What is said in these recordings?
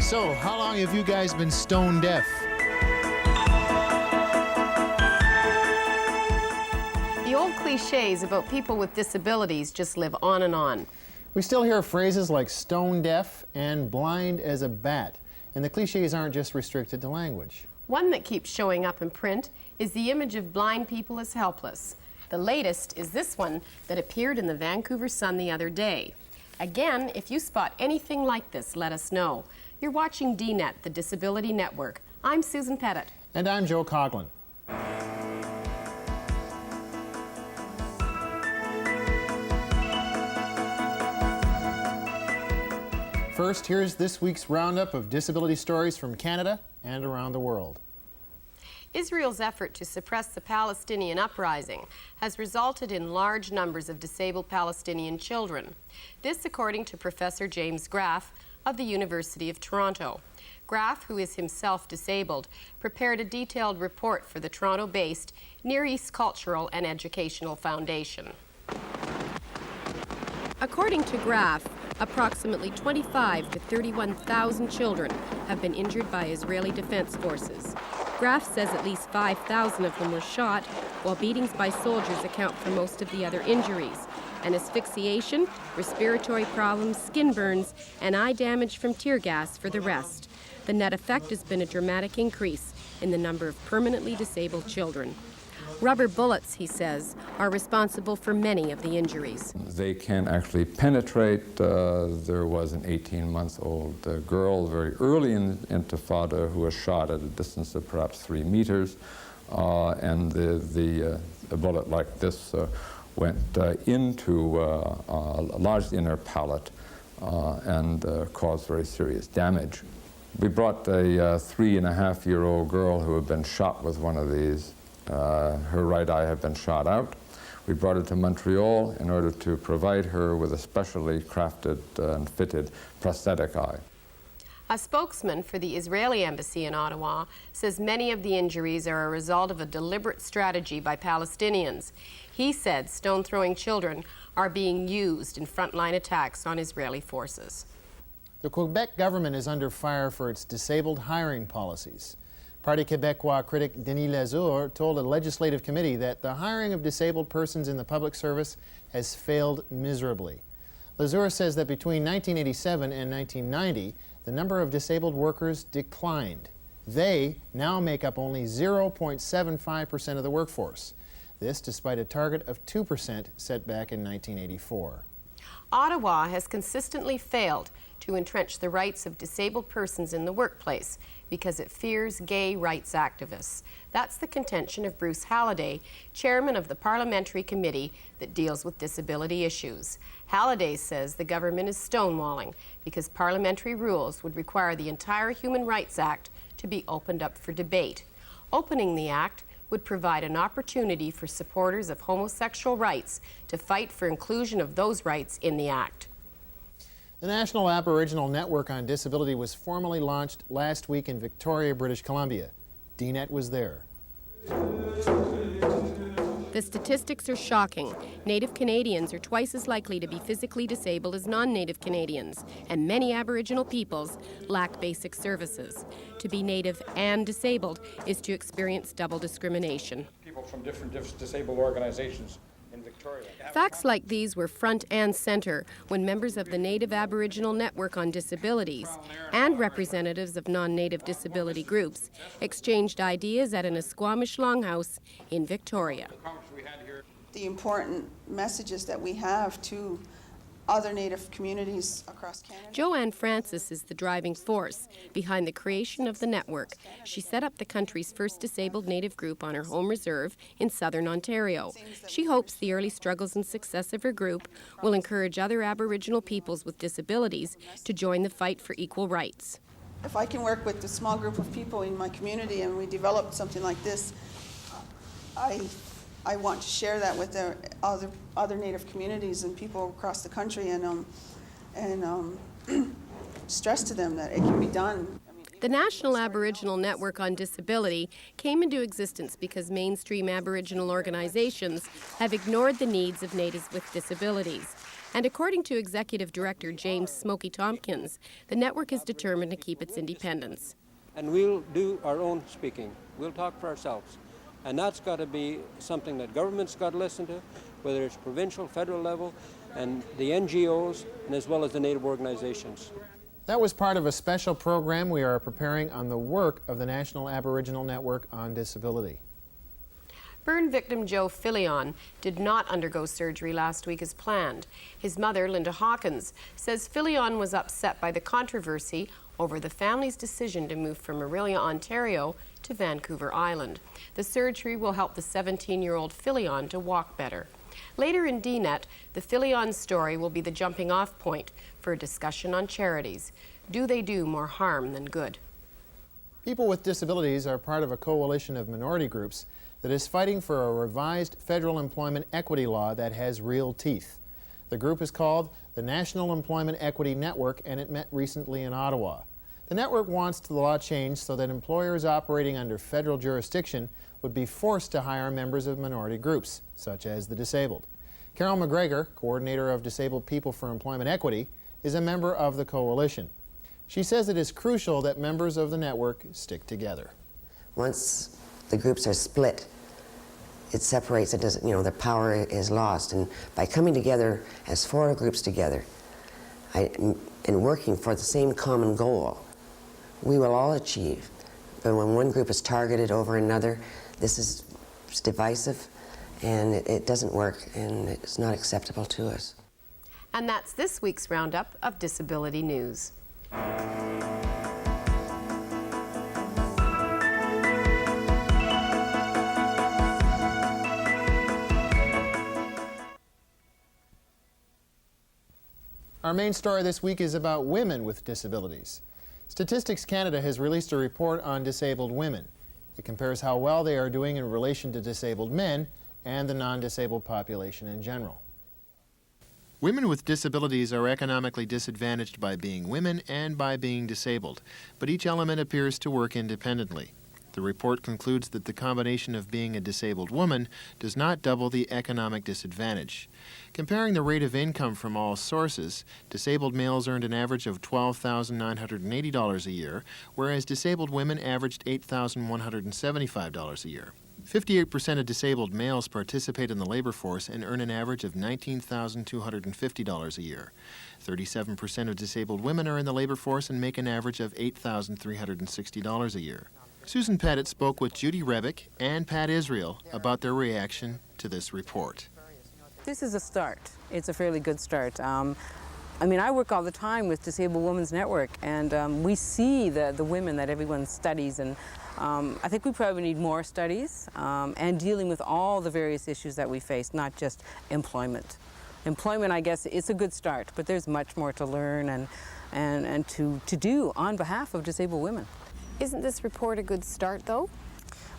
So, how long have you guys been stone deaf? The old cliches about people with disabilities just live on and on. We still hear phrases like stone deaf and blind as a bat, and the cliches aren't just restricted to language. One that keeps showing up in print is the image of blind people as helpless. The latest is this one that appeared in the Vancouver Sun the other day. Again, if you spot anything like this, let us know. You're watching DNet, the Disability Network. I'm Susan Pettit. And I'm Joe Coughlin. First, here's this week's roundup of disability stories from Canada and around the world. Israel's effort to suppress the Palestinian uprising has resulted in large numbers of disabled Palestinian children. This according to Professor James Graff of the University of Toronto. Graff, who is himself disabled, prepared a detailed report for the Toronto-based Near East Cultural and Educational Foundation. According to Graff, approximately 25 to 31,000 children have been injured by Israeli Defense Forces. Graff says at least 5,000 of them were shot, while beatings by soldiers account for most of the other injuries, and asphyxiation, respiratory problems, skin burns, and eye damage from tear gas for the rest. The net effect has been a dramatic increase in the number of permanently disabled children. Rubber bullets, he says, are responsible for many of the injuries. They can actually penetrate. There was an 18-month-old girl very early in Intifada who was shot at a distance of perhaps 3 meters, and the bullet like this went into a large inner palate and caused very serious damage. We brought a 3.5-year-old girl who had been shot with one of these. Her right eye had been shot out. We brought her to Montreal in order to provide her with a specially crafted and fitted prosthetic eye. A spokesman for the Israeli embassy in Ottawa says many of the injuries are a result of a deliberate strategy by Palestinians. He said stone-throwing children are being used in frontline attacks on Israeli forces. The Quebec government is under fire for its disabled hiring policies. Parti Québécois critic Denis Lazur told a legislative committee that the hiring of disabled persons in the public service has failed miserably. Lazur says that between 1987 and 1990, the number of disabled workers declined. They now make up only 0.75% of the workforce. This despite a target of 2% set back in 1984. Ottawa has consistently failed to entrench the rights of disabled persons in the workplace because it fears gay rights activists. That's the contention of Bruce Halliday, chairman of the parliamentary committee that deals with disability issues. Halliday says the government is stonewalling because parliamentary rules would require the entire Human Rights Act to be opened up for debate. Opening the act would provide an opportunity for supporters of homosexual rights to fight for inclusion of those rights in the act. The National Aboriginal Network on Disability was formally launched last week in Victoria, British Columbia. DNet was there. The statistics are shocking. Native Canadians are twice as likely to be physically disabled as non-Native Canadians, and many Aboriginal peoples lack basic services. To be Native and disabled is to experience double discrimination. People from different disabled organizations in Victoria. Facts like these were front and center when members of the Native Aboriginal Network on Disabilities and representatives of non-Native disability groups exchanged ideas at an Esquamish longhouse in Victoria. The important messages that we have to other Native communities across Canada. Joanne Francis is the driving force behind the creation of the network. She set up the country's first disabled Native group on her home reserve in southern Ontario. She hopes the early struggles and success of her group will encourage other Aboriginal peoples with disabilities to join the fight for equal rights. If I can work with a small group of people in my community and we develop something like this, I want to share that with the other Native communities and people across the country and stress to them that it can be done. The National Aboriginal Network on Disability came into existence because mainstream Aboriginal organizations have ignored the needs of natives with disabilities. And according to Executive Director James Smokey Tompkins, the network is determined to keep its independence. And we'll do our own speaking. We'll talk for ourselves. And that's got to be something that government's got to listen to, whether it's provincial, federal level, and the NGOs, and as well as the Native organizations. That was part of a special program we are preparing on the work of the National Aboriginal Network on Disability. Burn victim Joe Philion did not undergo surgery last week as planned. His mother, Linda Hawkins, says Philion was upset by the controversy over the family's decision to move from Orillia, Ontario to Vancouver Island. The surgery will help the 17-year-old Philion to walk better. Later in DNet, the Philion story will be the jumping-off point for a discussion on charities. Do they do more harm than good? People with disabilities are part of a coalition of minority groups that is fighting for a revised federal employment equity law that has real teeth. The group is called the National Employment Equity Network, and it met recently in Ottawa. The network wants the law changed so that employers operating under federal jurisdiction would be forced to hire members of minority groups, such as the disabled. Carol McGregor, coordinator of Disabled People for Employment Equity, is a member of the coalition. She says it is crucial that members of the network stick together. Once the groups are split, it separates, it doesn't, the power is lost. And by coming together as four groups together and working for the same common goal, we will all achieve. But when one group is targeted over another, this is divisive, and it doesn't work, and it's not acceptable to us. And that's this week's roundup of Disability News. Our main story this week is about women with disabilities. Statistics Canada has released a report on disabled women. It compares how well they are doing in relation to disabled men and the non-disabled population in general. Women with disabilities are economically disadvantaged by being women and by being disabled, but each element appears to work independently. The report concludes that the combination of being a disabled woman does not double the economic disadvantage. Comparing the rate of income from all sources, disabled males earned an average of $12,980 a year, whereas disabled women averaged $8,175 a year. 58% of disabled males participate in the labor force and earn an average of $19,250 a year. 37% of disabled women are in the labor force and make an average of $8,360 a year. Susan Pettit spoke with Judy Rebick and Pat Israel about their reaction to this report. This is a start. It's a fairly good start. I work all the time with Disabled Women's Network, and we see the women that everyone studies, and I think we probably need more studies and dealing with all the various issues that we face, not just employment. Employment, I guess, it's a good start, but there's much more to learn and to do on behalf of disabled women. Isn't this report a good start, though?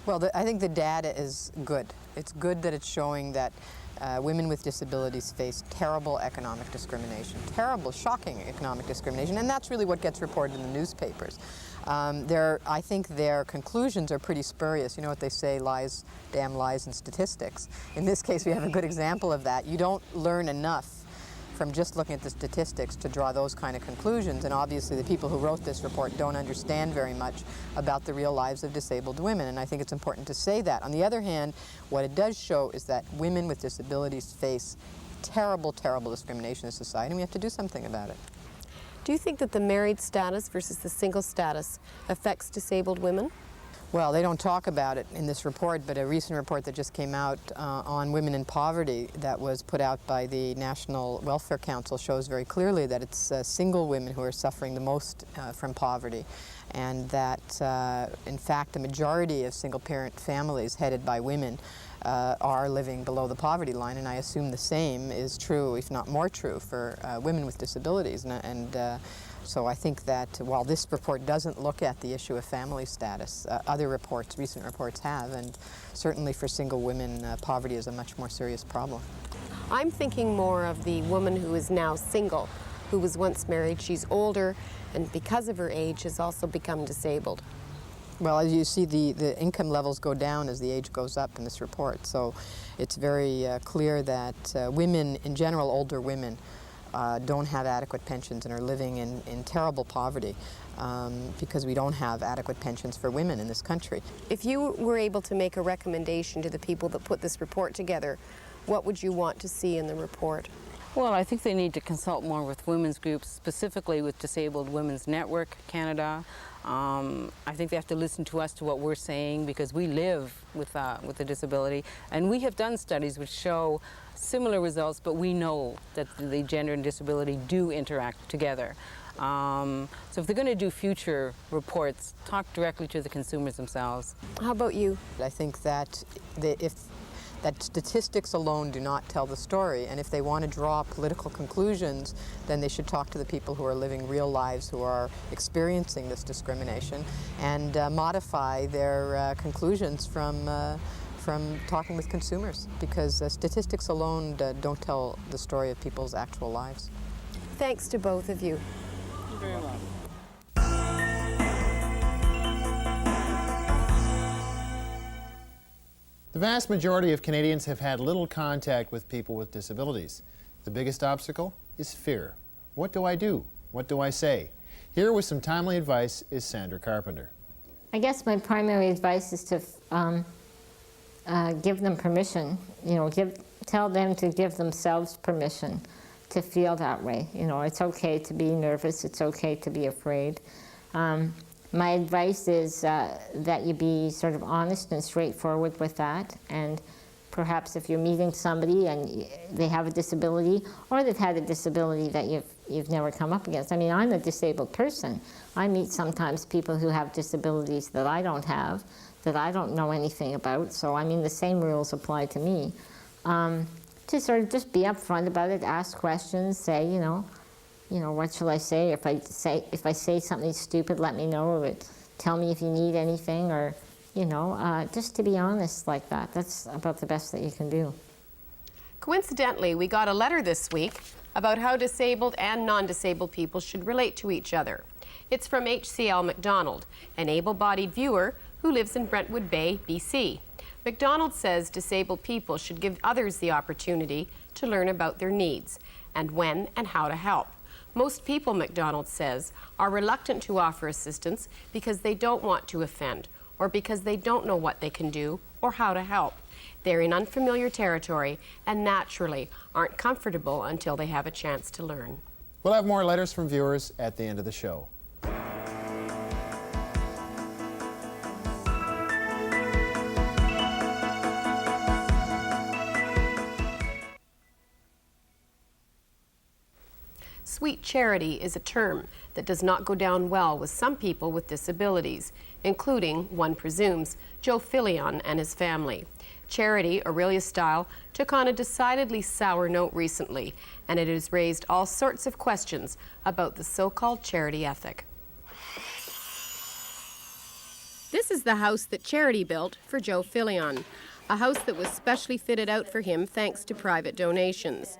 Well, I think the data is good. It's good that it's showing that women with disabilities face terrible economic discrimination, terrible, shocking economic discrimination, and that's really what gets reported in the newspapers. I think their conclusions are pretty spurious. You know what they say, lies, damn lies and statistics. In this case, we have a good example of that. You don't learn enough from just looking at the statistics to draw those kind of conclusions, and obviously the people who wrote this report don't understand very much about the real lives of disabled women, and I think it's important to say that. On the other hand, what it does show is that women with disabilities face terrible, terrible discrimination in society, and we have to do something about it. Do you think that the married status versus the single status affects disabled women? Well, they don't talk about it in this report, but a recent report that just came out on women in poverty that was put out by the National Welfare Council shows very clearly that it's single women who are suffering the most from poverty, and that, in fact, the majority of single-parent families headed by women are living below the poverty line, and I assume the same is true, if not more true, for women with disabilities. So I think that while this report doesn't look at the issue of family status, other reports, recent reports have, and certainly for single women, poverty is a much more serious problem. I'm thinking more of the woman who is now single, who was once married. She's older, and because of her age, has also become disabled. Well, as you see, the income levels go down as the age goes up in this report. So it's very clear that women, in general, older women, don't have adequate pensions and are living in terrible poverty because we don't have adequate pensions for women in this country. If you were able to make a recommendation to the people that put this report together, what would you want to see in the report? Well, I think they need to consult more with women's groups, specifically with Disabled Women's Network Canada. I think they have to listen to us, to what we're saying, because we live with a disability. And we have done studies which show similar results, but we know that the gender and disability do interact together. So if they're going to do future reports, talk directly to the consumers themselves. How about you? I think that that statistics alone do not tell the story, and if they want to draw political conclusions, then they should talk to the people who are living real lives, who are experiencing this discrimination, and modify their conclusions from talking with consumers, because statistics alone don't tell the story of people's actual lives. Thanks to both of you. You're very welcome. The vast majority of Canadians have had little contact with people with disabilities. The biggest obstacle is fear. What do I do? What do I say? Here with some timely advice is Sandra Carpenter. I guess my primary advice is to give them permission. Tell them to give themselves permission to feel that way. It's okay to be nervous. It's okay to be afraid. My advice is that you be sort of honest and straightforward with that, and perhaps if you're meeting somebody and they have a disability, or they've had a disability that you've never come up against. I mean, I'm a disabled person. I meet sometimes people who have disabilities that I don't have, that I don't know anything about, so I mean the same rules apply to me. To sort of just be upfront about it, ask questions, say, what shall I say? If I say something stupid, let me know, or tell me if you need anything, or, just to be honest like that. That's about the best that you can do. Coincidentally, we got a letter this week about how disabled and non-disabled people should relate to each other. It's from HCL McDonald, an able-bodied viewer who lives in Brentwood Bay, BC. McDonald says disabled people should give others the opportunity to learn about their needs and when and how to help. Most people, McDonald says, are reluctant to offer assistance because they don't want to offend, or because they don't know what they can do or how to help. They're in unfamiliar territory and naturally aren't comfortable until they have a chance to learn. We'll have more letters from viewers at the end of the show. Sweet charity is a term that does not go down well with some people with disabilities, including, one presumes, Joe Philion and his family. Charity, Aurelia style, took on a decidedly sour note recently, and it has raised all sorts of questions about the so-called charity ethic. This is the house that Charity built for Joe Philion, a house that was specially fitted out for him thanks to private donations.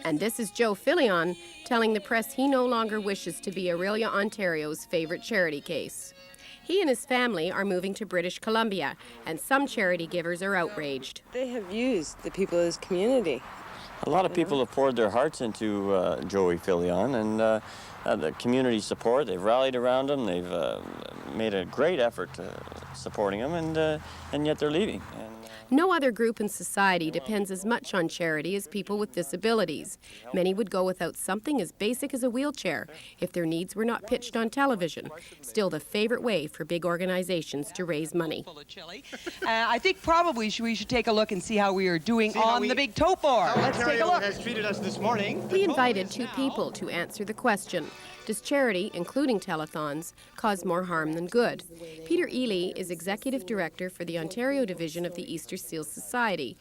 And this is Joe Philion telling the press he no longer wishes to be Aurelia, Ontario's favorite charity case. He and his family are moving to British Columbia, and some charity givers are outraged. They have used the people of this community. A lot of people have poured their hearts into Joey Philion, and the community support. They've rallied around him. They've made a great effort supporting him, and yet they're leaving. No other group in society depends as much on charity as people with disabilities. Many would go without something as basic as a wheelchair if their needs were not pitched on television. Still the favorite way for big organizations to raise money. I think probably we should take a look and see how we are doing on the big tote board. Let's take a look. Has treated us this morning. He invited two people to answer the question. Does charity, including telethons, cause more harm than good? Peter Ely is Executive Director for the Ontario Division of the Easter Seals Society.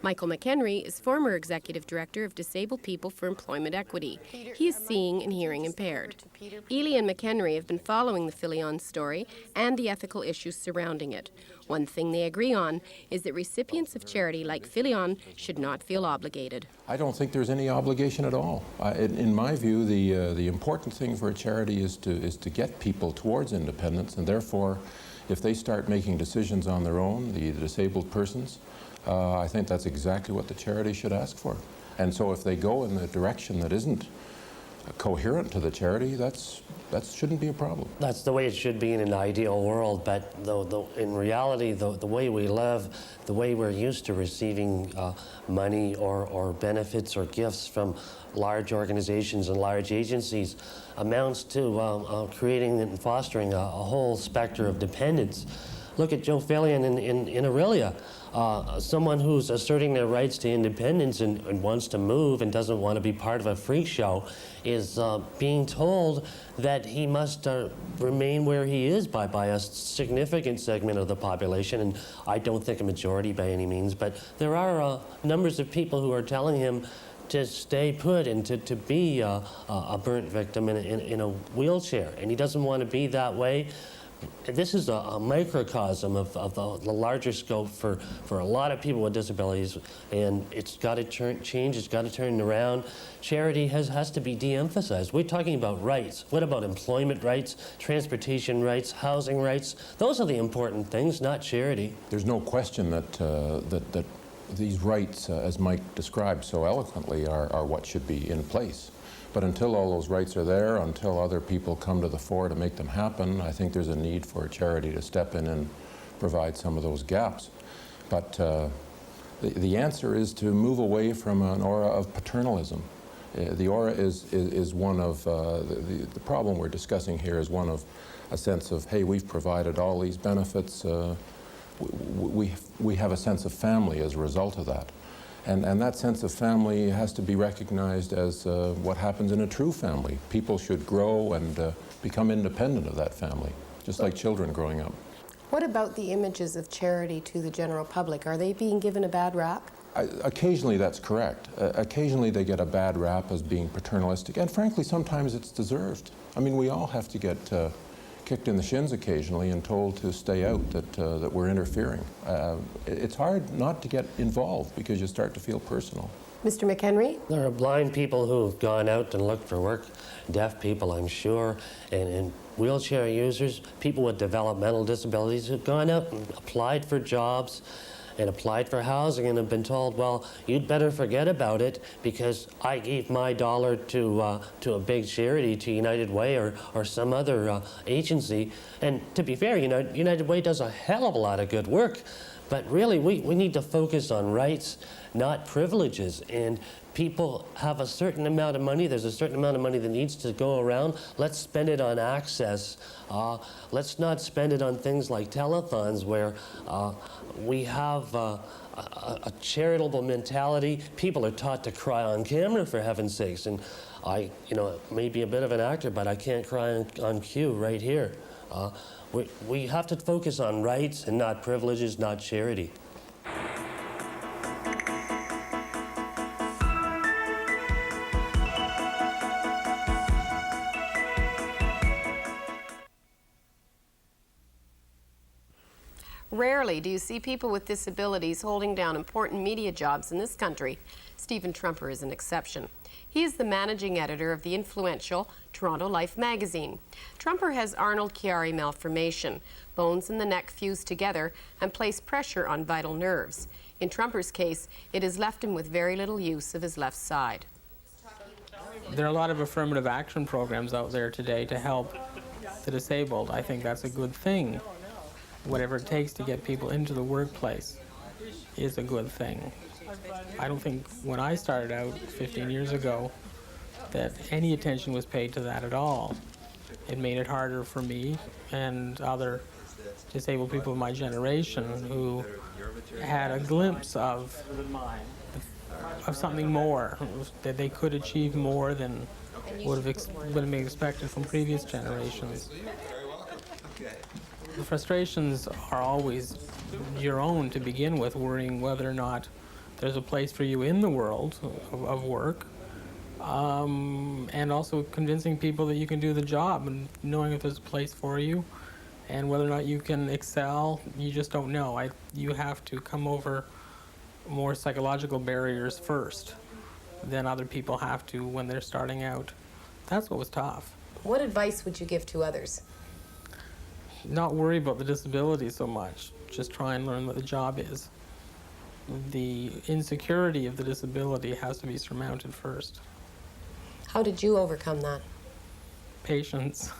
Michael McHenry is former Executive Director of Disabled People for Employment Equity. He is seeing and hearing impaired. Ely and McHenry have been following the Philion story and the ethical issues surrounding it. One thing they agree on is that recipients of charity like Philion should not feel obligated. I don't think there's any obligation at all. In my view, the important thing for a charity is to get people towards independence, and therefore, if they start making decisions on their own, the disabled persons, I think that's exactly what the charity should ask for. And so if they go in the direction that isn't coherent to the charity, that shouldn't be a problem. That's the way it should be in an ideal world, but in reality, the way we live, the way we're used to receiving money or benefits or gifts from large organizations and large agencies amounts to creating and fostering a whole specter of dependence. Look at Joe Philion in Aurelia. Someone who's asserting their rights to independence and wants to move and doesn't want to be part of a freak show is being told that he must remain where he is by a significant segment of the population, and I don't think a majority by any means, but there are numbers of people who are telling him to stay put and to be a burnt victim in a wheelchair, and he doesn't want to be that way. This is a microcosm of the larger scope for a lot of people with disabilities, and it's got to change, it's got to turn around. Charity has to be de-emphasized. We're talking about rights. What about employment rights, transportation rights, housing rights? Those are the important things, not charity. There's no question that these rights, as Mike described so eloquently, are what should be in place. But until all those rights are there, until other people come to the fore to make them happen, I think there's a need for a charity to step in and provide some of those gaps. But the answer is to move away from an aura of paternalism. The aura is one of, the problem we're discussing here is one of a sense of, hey, we've provided all these benefits, we have a sense of family as a result of that. And that sense of family has to be recognized as what happens in a true family. People should grow and become independent of that family, just like children growing up. What about the images of charity to the general public? Are they being given a bad rap? Occasionally that's correct. Occasionally they get a bad rap as being paternalistic, and frankly sometimes it's deserved. I mean, we all have to get kicked in the shins occasionally and told to stay out, that we're interfering. It's hard not to get involved because you start to feel personal. Mr. McHenry? There are blind people who've gone out and looked for work, deaf people, I'm sure, and wheelchair users, people with developmental disabilities who've gone out and applied for jobs and applied for housing and have been told, well, you'd better forget about it because I gave my dollar to a big charity, to United Way or some other agency. And to be fair, United Way does a hell of a lot of good work. But really, we need to focus on rights, not privileges. And people have a certain amount of money. There's a certain amount of money that needs to go around. Let's spend it on access. Let's not spend it on things like telethons where we have a charitable mentality. People are taught to cry on camera, for heaven's sakes. And I, may be a bit of an actor, but I can't cry on cue right here. We have to focus on rights and not privileges, not charity. Rarely do you see people with disabilities holding down important media jobs in this country. Stephen Trumper is an exception. He is the managing editor of the influential Toronto Life magazine. Trumper has Arnold Chiari malformation. Bones in the neck fuse together and place pressure on vital nerves. In Trumper's case, it has left him with very little use of his left side. There are a lot of affirmative action programs out there today to help the disabled. I think that's a good thing. Whatever it takes to get people into the workplace is a good thing. I don't think when I started out 15 years ago that any attention was paid to that at all. It made it harder for me and other disabled people of my generation who had a glimpse of something more, that they could achieve more than would have been expected from previous generations. The frustrations are always your own to begin with, worrying whether or not there's a place for you in the world of work, and also convincing people that you can do the job and knowing if there's a place for you and whether or not you can excel, you just don't know. You have to come over more psychological barriers first than other people have to when they're starting out. That's what was tough. What advice would you give to others? Not worry about the disability so much. Just try and learn what the job is. the insecurity of the disability has to be surmounted first. How did you overcome that? Patience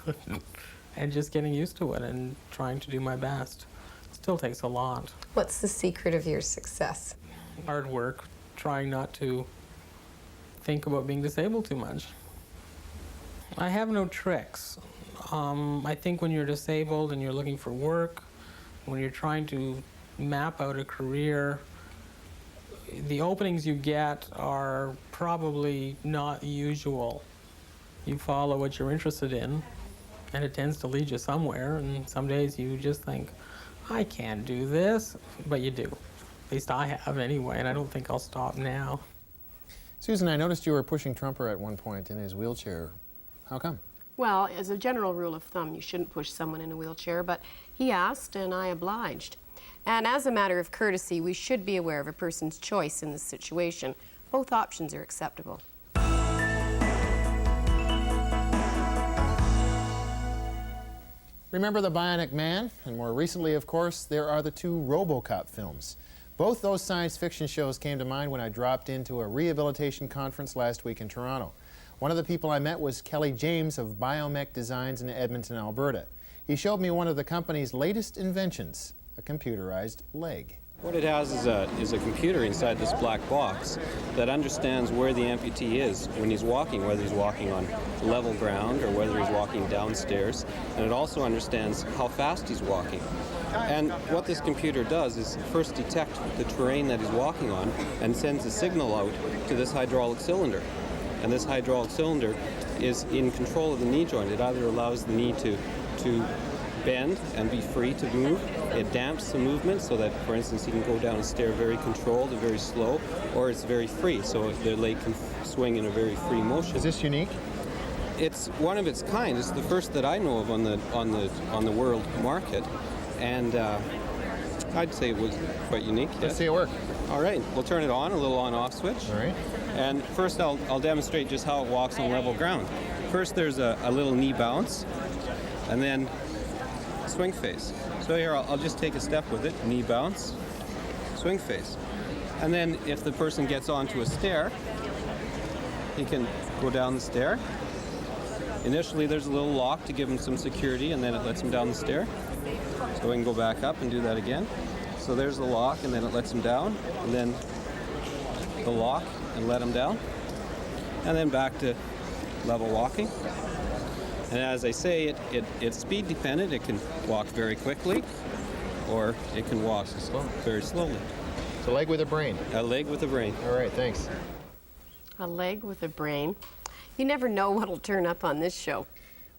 and just getting used to it and trying to do my best. Still takes a lot. What's the secret of your success? Hard work, trying not to think about being disabled too much. I have no tricks. I think when you're disabled and you're looking for work, when you're trying to map out a career, the openings you get are probably not usual. You follow what you're interested in, and it tends to lead you somewhere, and some days you just think, I can't do this, but you do. At least I have anyway, and I don't think I'll stop now. Susan, I noticed you were pushing Trumper at one point in his wheelchair. How come? Well, as a general rule of thumb, you shouldn't push someone in a wheelchair, but he asked and I obliged. And as a matter of courtesy, we should be aware of a person's choice in this situation. Both options are acceptable. Remember the Bionic Man? And more recently, of course, there are the two RoboCop films. Both those science fiction shows came to mind when I dropped into a rehabilitation conference last week in Toronto. One of the people I met was Kelly James of Biomech Designs in Edmonton, Alberta. He showed me one of the company's latest inventions, a computerized leg. What it has is a computer inside this black box that understands where the amputee is when he's walking, whether he's walking on level ground or whether he's walking downstairs. And it also understands how fast he's walking. And what this computer does is first detect the terrain that he's walking on and sends a signal out to this hydraulic cylinder. And this hydraulic cylinder is in control of the knee joint. It either allows the knee to bend and be free to move. It damps the movement so that, for instance, he can go down a stair very controlled and very slow, or it's very free, so the leg can swing in a very free motion. Is this unique? It's one of its kind. It's the first that I know of on the world market, and I'd say it was quite unique. Let's see it work. All right, we'll turn it on, a little on-off switch. All right. And first I'll demonstrate just how it walks on level ground. First there's a little knee bounce, and then swing face. So here I'll just take a step with it, knee bounce, swing face. And then if the person gets onto a stair, he can go down the stair. Initially there's a little lock to give him some security, and then it lets him down the stair. So we can go back up and do that again. So there's the lock, and then it lets him down, and then the lock and let him down, and then back to level walking. And as I say, it's speed dependent. It can walk very quickly, or it can walk very slowly. It's a leg with a brain. A leg with a brain. All right, thanks. A leg with a brain. You never know what'll turn up on this show.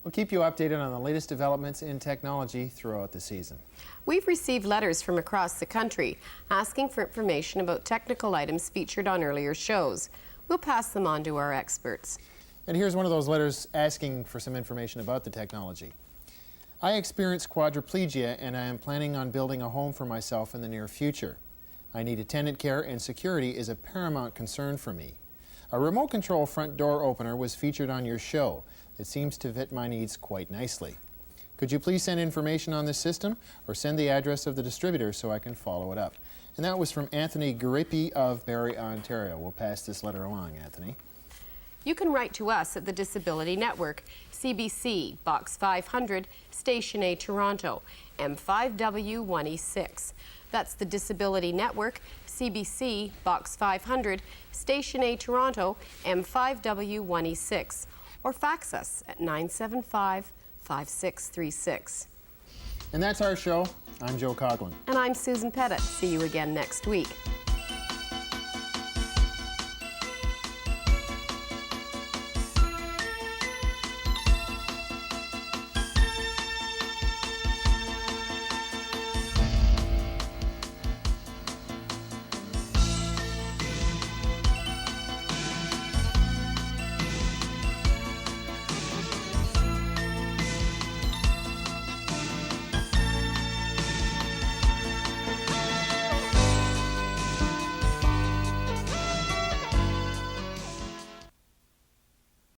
We'll keep you updated on the latest developments in technology throughout the season. We've received letters from across the country asking for information about technical items featured on earlier shows. We'll pass them on to our experts. And here's one of those letters asking for some information about the technology. I experience quadriplegia, and I am planning on building a home for myself in the near future. I need attendant care, and security is a paramount concern for me. A remote control front door opener was featured on your show. It seems to fit my needs quite nicely. Could you please send information on this system, or send the address of the distributor so I can follow it up? And that was from Anthony Garippi of Barrie, Ontario. We'll pass this letter along, Anthony. You can write to us at the Disability Network, CBC, Box 500, Station A, Toronto, M5W1E6. That's the Disability Network, CBC, Box 500, Station A, Toronto, M5W1E6. Or fax us at 975-5636. And that's our show. I'm Joe Coughlin. And I'm Susan Pettit. See you again next week.